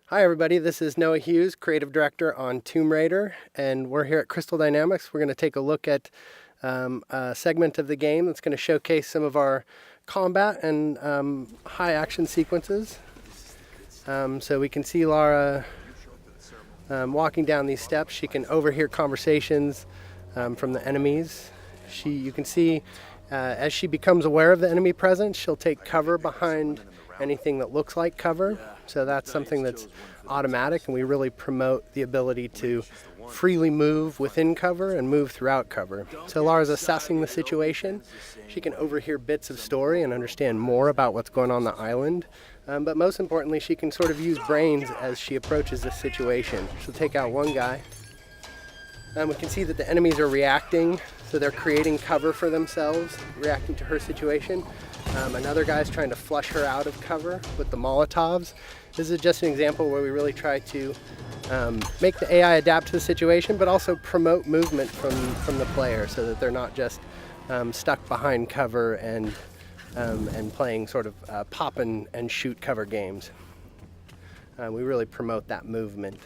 Hi everybody, this is Noah Hughes, Creative Director on Tomb Raider, and we're here at Crystal Dynamics. We're going to take a look at a segment of the game that's going to showcase some of our combat and high action sequences. So we can see Lara walking down these steps. She can overhear conversations from the enemies. You can see as she becomes aware of the enemy presence, she'll take cover behind anything that looks like cover. So that's something that's automatic, and we really promote the ability to freely move within cover and move throughout cover. So Lara's assessing the situation. She can overhear bits of story and understand more about what's going on the island. But most importantly, she can sort of use brains as she approaches this situation. She'll take out one guy. We can see that the enemies are reacting, so they're creating cover for themselves, reacting to her situation. Another guy's trying to flush her out of cover with the Molotovs. This is just an example where we really try to make the AI adapt to the situation, but also promote movement from the player so that they're not just stuck behind cover and playing sort of pop and shoot cover games. We really promote that movement.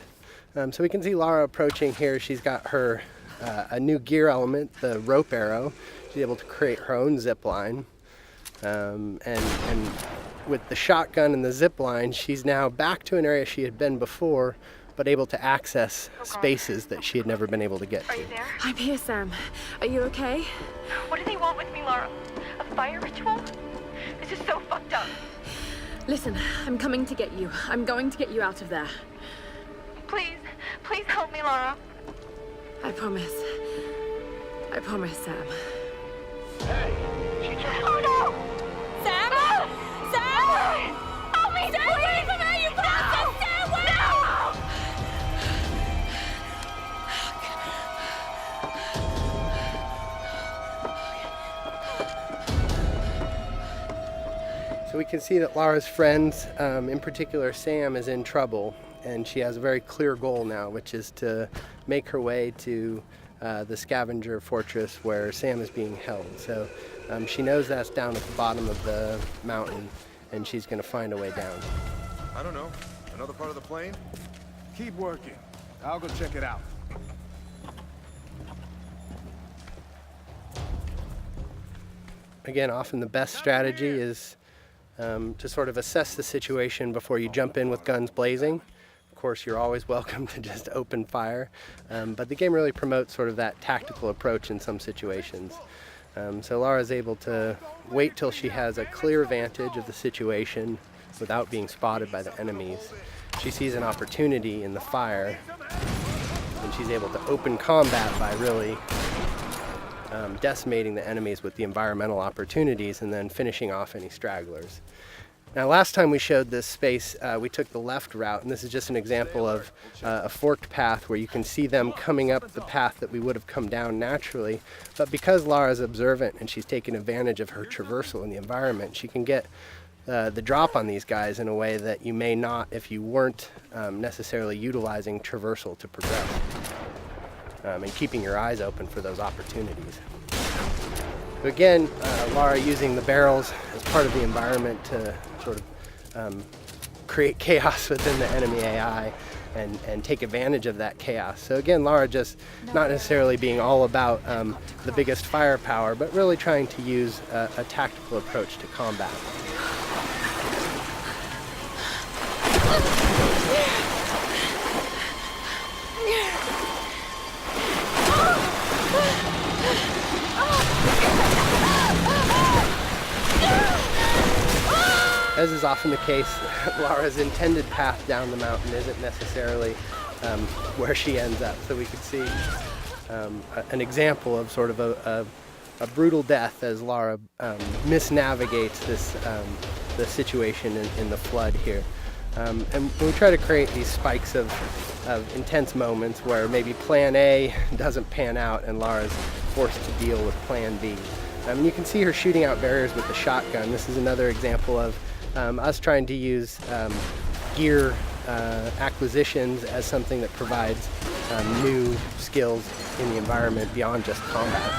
So we can see Lara approaching here. She's got her a new gear element, the rope arrow. She's able to create her own zip line. And with the shotgun and the zip line, she's now back to an area she had been before, but able to access spaces that she had never been able to get to. Are you there? I'm here, Sam. Are you okay? What do they want with me, Lara? A fire ritual? This is so fucked up. Listen, I'm coming to get you. I'm going to get you out of there. Please, please help me, Lara. I promise. I promise, Sam. Hey, she just... Oh no! Sam? No! Sam! Help me! Stay away from her, you bastard! Stay away! So we can see that Lara's friends, in particular Sam, is in trouble, and she has a very clear goal now, which is to make her way to the scavenger fortress where Sam is being held. So she knows that's down at the bottom of the mountain, and she's going to find a way down. I don't know. Another part of the plane? Keep working. I'll go check it out. Again, often the best strategy is to sort of assess the situation before you jump in with guns blazing. Of course, you're always welcome to just open fire, but the game really promotes sort of that tactical approach in some situations. So Lara's able to wait till she has a clear vantage of the situation without being spotted by the enemies. She sees an opportunity in the fire, and she's able to open combat by really decimating the enemies with the environmental opportunities and then finishing off any stragglers. Now, last time we showed this space, we took the left route, and this is just an example of a forked path where you can see them coming up the path that we would have come down naturally. But because Lara's observant and she's taking advantage of her traversal in the environment, she can get the drop on these guys in a way that you may not if you weren't necessarily utilizing traversal to progress and keeping your eyes open for those opportunities. So again, Lara using the barrels as part of the environment to sort of create chaos within the enemy AI and take advantage of that chaos. So again, Lara just not necessarily being all about the biggest firepower, but really trying to use a tactical approach to combat. As is often the case, Lara's intended path down the mountain isn't necessarily where she ends up. So we could see an example of sort of a brutal death as Lara misnavigates the situation in the flood here. And we try to create these spikes of intense moments where maybe plan A doesn't pan out and Lara's forced to deal with plan B. And you can see her shooting out barriers with the shotgun. This is another example of us trying to use gear acquisitions as something that provides new skills in the environment beyond just combat.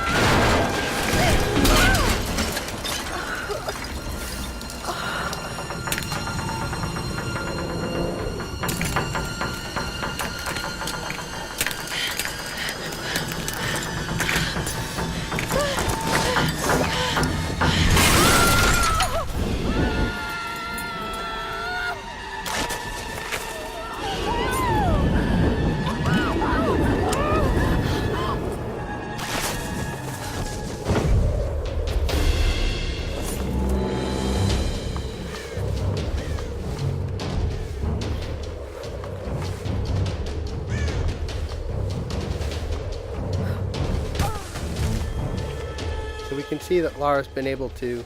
can see that Lara's been able to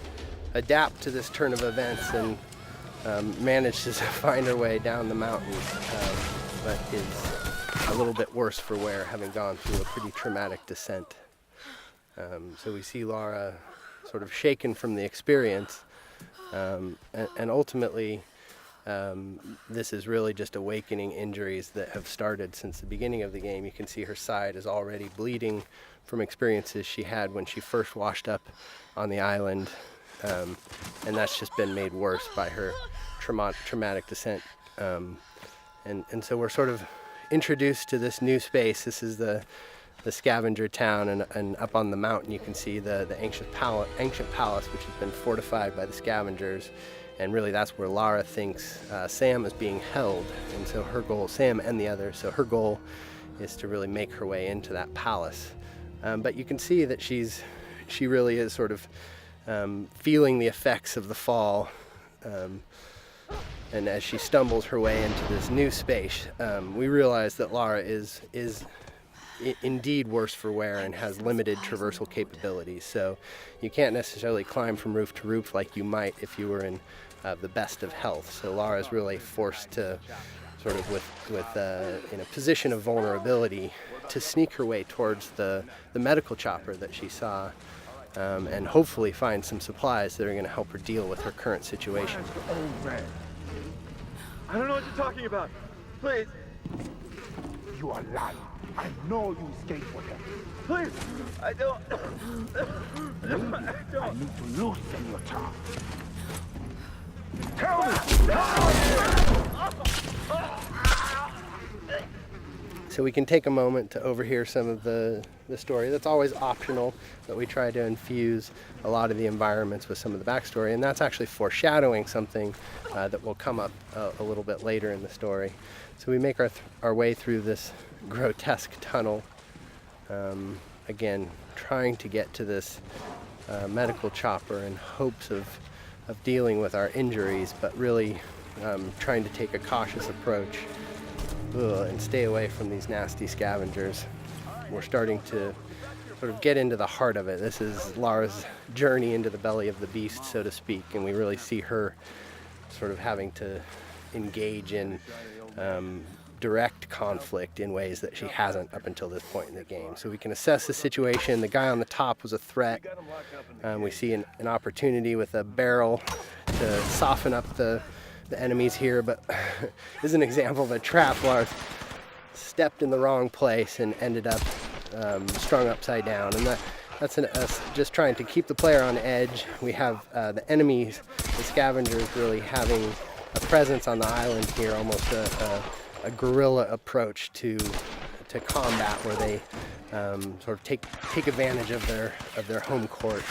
adapt to this turn of events and managed to find her way down the mountain, but is a little bit worse for wear, having gone through a pretty traumatic descent. So we see Lara sort of shaken from the experience, and ultimately this is really just awakening injuries that have started since the beginning of the game. You can see her side is already bleeding from experiences she had when she first washed up on the island, and that's just been made worse by her traumatic descent. And so we're sort of introduced to this new space. This is the scavenger town, and up on the mountain you can see the ancient palace, which has been fortified by the scavengers, and really that's where Lara thinks Sam is being held. And so her goal, Sam and the others, so her goal is to really make her way into that palace. But you can see that she really is sort of feeling the effects of the fall, and as she stumbles her way into this new space, we realize that Lara is indeed worse for wear and has limited traversal capabilities. So you can't necessarily climb from roof to roof like you might if you were in the best of health. So Lara is really forced to sort of in a position of vulnerability to sneak her way towards the medical chopper that she saw, and hopefully find some supplies that are going to help her deal with her current situation. I don't know what you're talking about. Please. You are lying. I know you escaped with them. Please. I don't. I need to loosen your tongue. Tell me! So we can take a moment to overhear some of the story. That's always optional, but we try to infuse a lot of the environments with some of the backstory, and that's actually foreshadowing something that will come up a little bit later in the story. So we make our way through this grotesque tunnel, again trying to get to this medical chopper in hopes of dealing with our injuries, but really trying to take a cautious approach and stay away from these nasty scavengers. We're starting to sort of get into the heart of it. This is Lara's journey into the belly of the beast, so to speak, and we really see her sort of having to engage in direct conflict in ways that she hasn't up until this point in the game. So we can assess the situation. The guy on the top was a threat. We see an opportunity with a barrel to soften up the enemies here, but this is an example of a trap. Lara stepped in the wrong place and ended up strung upside down, and that's us just trying to keep the player on edge. We have the enemies, the scavengers, really having a presence on the island here, almost a guerrilla approach to combat, where they sort of take advantage of their home court.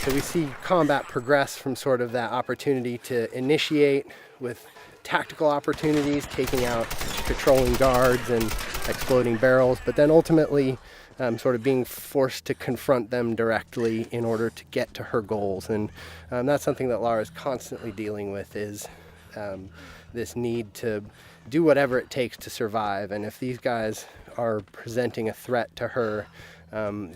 So we see combat progress from sort of that opportunity to initiate with tactical opportunities, taking out patrolling guards and exploding barrels, but then ultimately sort of being forced to confront them directly in order to get to her goals. And that's something that Lara is constantly dealing with, is this need to do whatever it takes to survive. And if these guys are presenting a threat to her,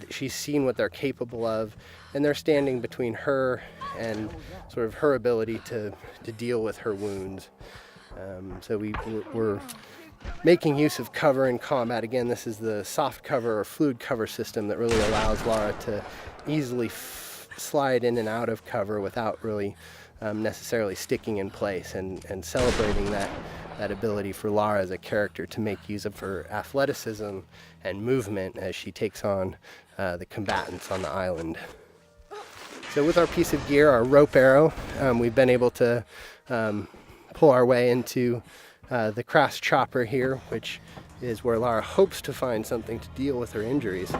she's seen what they're capable of, and they're standing between her and sort of her ability to deal with her wounds. So we're making use of cover in combat. Again, this is the soft cover or fluid cover system that really allows Lara to easily slide in and out of cover without really necessarily sticking in place, and celebrating that ability for Lara as a character to make use of her athleticism and movement as she takes on the combatants on the island. So with our piece of gear, our rope arrow, we've been able to pull our way into the crash chopper here, which is where Lara hopes to find something to deal with her injuries.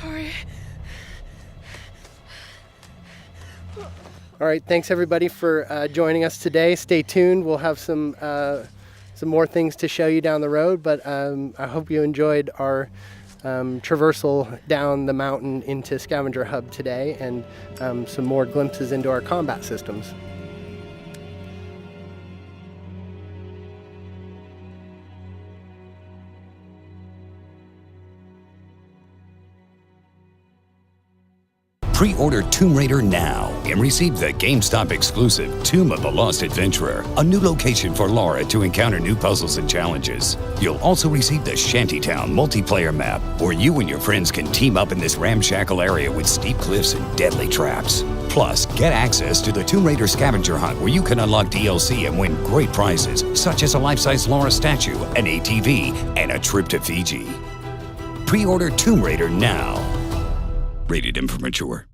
Sorry. All right, thanks everybody for joining us today. Stay tuned. We'll have some more things to show you down the road, but I hope you enjoyed our traversal down the mountain into Scavenger Hub today, and some more glimpses into our combat systems. Pre-order Tomb Raider now and receive the GameStop exclusive Tomb of the Lost Adventurer, a new location for Laura to encounter new puzzles and challenges. You'll also receive the Shantytown multiplayer map, where you and your friends can team up in this ramshackle area with steep cliffs and deadly traps. Plus, get access to the Tomb Raider scavenger hunt, where you can unlock DLC and win great prizes, such as a life-size Laura statue, an ATV, and a trip to Fiji. Pre-order Tomb Raider now. Rated M for mature.